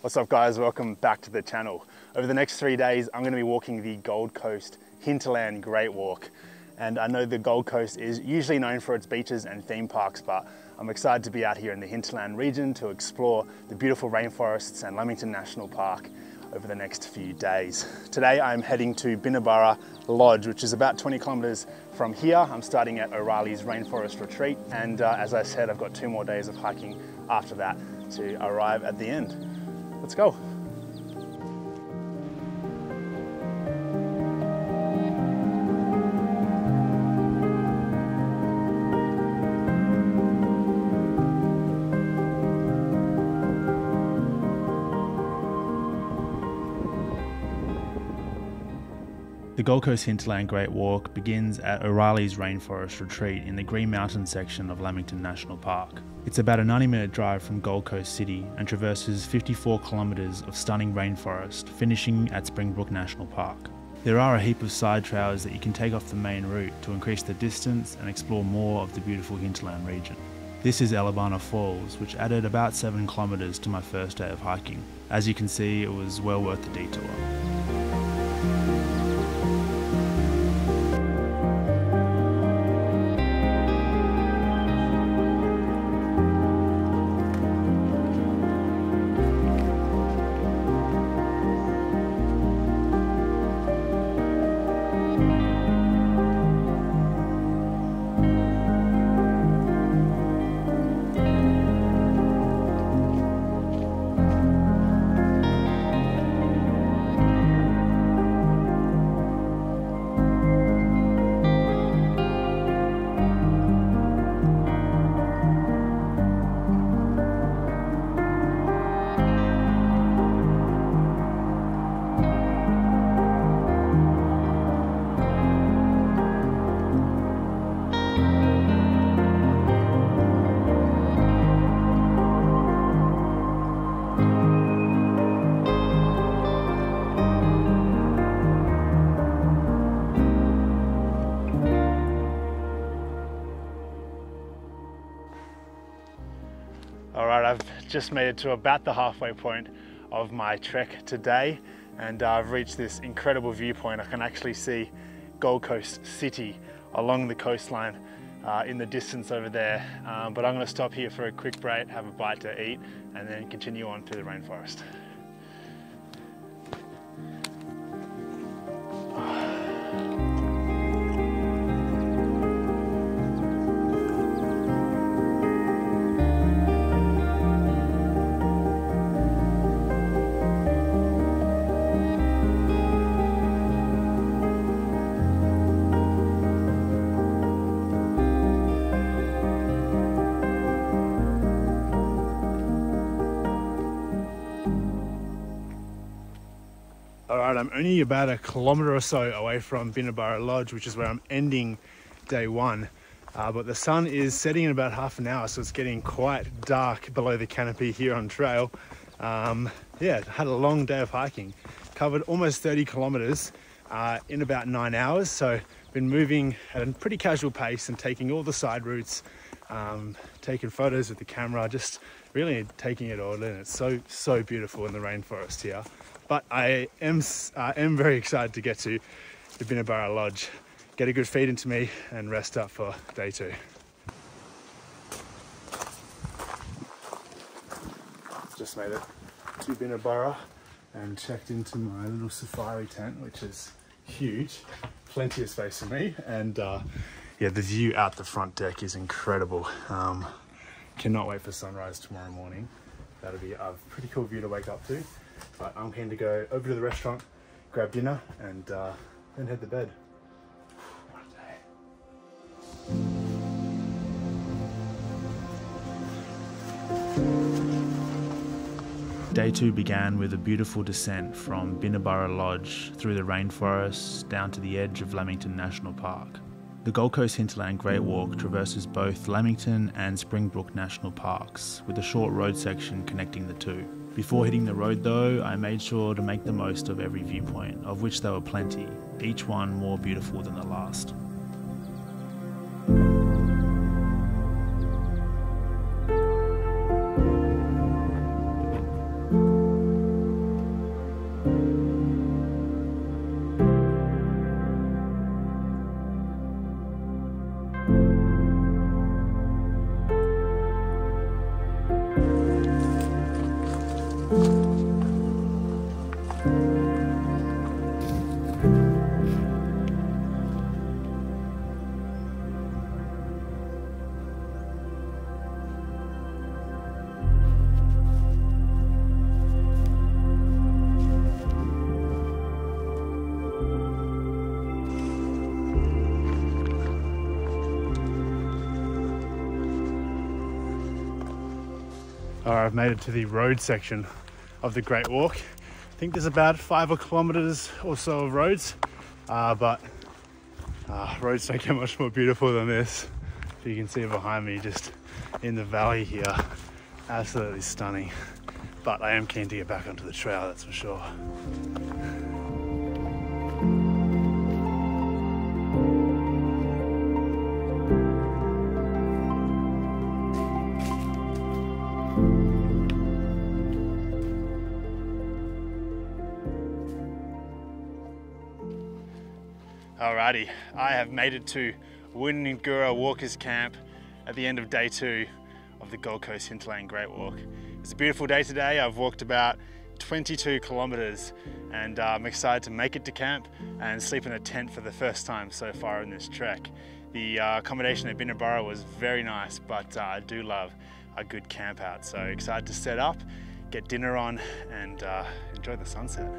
What's up guys, welcome back to the channel. Over the next 3 days I'm going to be walking the Gold Coast Hinterland Great Walk, and I know the Gold Coast is usually known for its beaches and theme parks, but I'm excited to be out here in the hinterland region to explore the beautiful rainforests and Lamington National Park over the next few days. Today I'm heading to Binnaburra Lodge, which is about 20 kilometers from here. I'm starting at O'Reilly's Rainforest Retreat, and as I said, I've got 2 more days of hiking after that to arrive at the end. Let's go. The Gold Coast Hinterland Great Walk begins at O'Reilly's Rainforest Retreat in the Green Mountain section of Lamington National Park. It's about a 90-minute drive from Gold Coast City and traverses 54 kilometres of stunning rainforest, finishing at Springbrook National Park. There are a heap of side trails that you can take off the main route to increase the distance and explore more of the beautiful hinterland region. This is Eilbeck Falls, which added about 7 kilometres to my first day of hiking. As you can see, it was well worth the detour. Alright, I've just made it to about the halfway point of my trek today, and I've reached this incredible viewpoint. I can actually see Gold Coast City along the coastline in the distance over there, but I'm going to stop here for a quick break, have a bite to eat, and then continue on through the rainforest. Alright, I'm only about a kilometre or so away from Binnaburra Lodge, which is where I'm ending day 1. But the sun is setting in about half an hour, so it's getting quite dark below the canopy here on trail. Yeah, had a long day of hiking. Covered almost 30 kilometres in about 9 hours, so been moving at a pretty casual pace and taking all the side routes, taking photos with the camera, just really taking it all in. It's so beautiful in the rainforest here. But I am very excited to get to the Binnaburra Lodge, get a good feed into me and rest up for day 2. Just made it to Binnaburra and checked into my little safari tent, which is huge, plenty of space for me, and yeah, the view out the front deck is incredible. Cannot wait for sunrise tomorrow morning. That'll be a pretty cool view to wake up to. But I'm keen to go over to the restaurant, grab dinner, and then head to bed. What a day. Day 2 began with a beautiful descent from Binnaburra Lodge through the rainforest down to the edge of Lamington National Park. The Gold Coast Hinterland Great Walk traverses both Lamington and Springbrook National Parks, with a short road section connecting the two. Before hitting the road though, I made sure to make the most of every viewpoint, of which there were plenty, each one more beautiful than the last. I've made it to the road section of the Great Walk. I think there's about 5 kilometers or so of roads, but roads don't get much more beautiful than this. If you can see behind me, just in the valley here, absolutely stunning. But I am keen to get back onto the trail, that's for sure. Alrighty, I have made it to Wibberley Walkers Camp at the end of day 2 of the Gold Coast Hinterland Great Walk. It's a beautiful day today. I've walked about 22 kilometers and I'm excited to make it to camp and sleep in a tent for the first time so far in this trek. The accommodation at Binnaburra was very nice, but I do love a good camp out. So excited to set up, get dinner on and enjoy the sunset.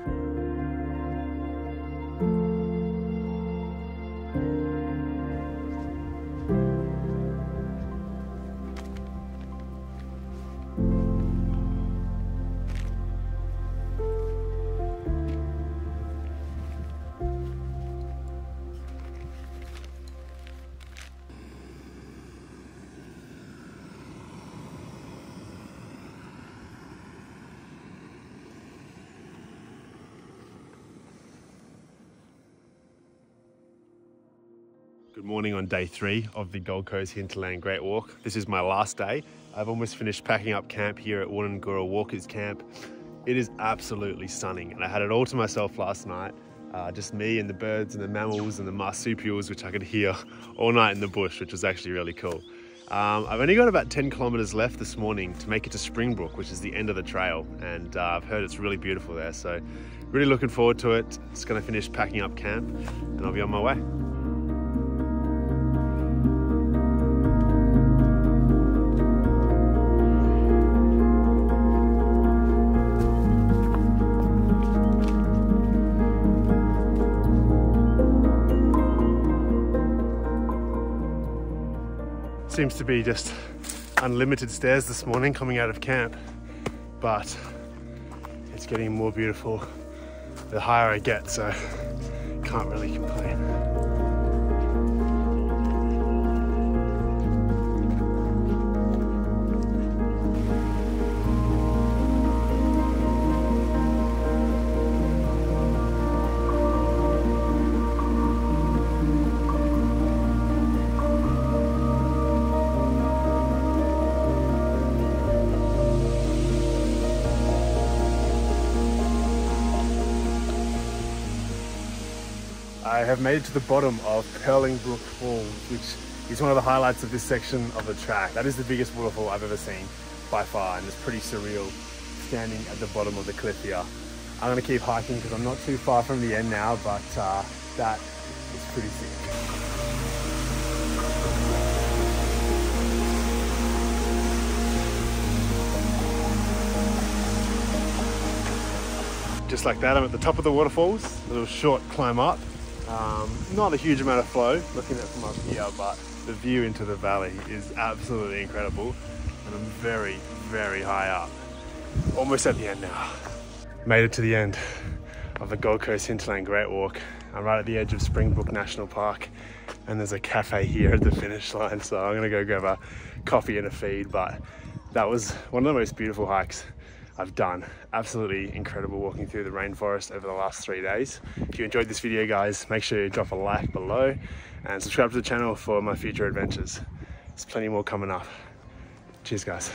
Good morning on day 3 of the Gold Coast Hinterland Great Walk. This is my last day. I've almost finished packing up camp here at Wibberley Walkers Camp. It is absolutely stunning and I had it all to myself last night. Just me and the birds and the mammals and the marsupials, which I could hear all night in the bush, which was actually really cool. I've only got about 10 kilometers left this morning to make it to Springbrook, which is the end of the trail, and I've heard it's really beautiful there, so really looking forward to it. Just gonna finish packing up camp and I'll be on my way. Seems to be just unlimited stairs this morning coming out of camp, but it's getting more beautiful the higher I get, so can't really complain. I have made it to the bottom of Purlingbrook Falls, which is one of the highlights of this section of the track. That is the biggest waterfall I've ever seen by far, and it's pretty surreal standing at the bottom of the cliff here. I'm going to keep hiking because I'm not too far from the end now, but that is pretty sick. Just like that, I'm at the top of the waterfalls, a little short climb up. Not a huge amount of flow looking at it from up here, but the view into the valley is absolutely incredible and I'm very, very high up. Almost at the end now. Made it to the end of the Gold Coast Hinterland Great Walk. I'm right at the edge of Springbrook National Park and there's a cafe here at the finish line, so I'm gonna go grab a coffee and a feed, but that was one of the most beautiful hikes I've done. Absolutely incredible walking through the rainforest over the last 3 days. If you enjoyed this video, guys, make sure you drop a like below and subscribe to the channel for my future adventures. There's plenty more coming up. Cheers, guys.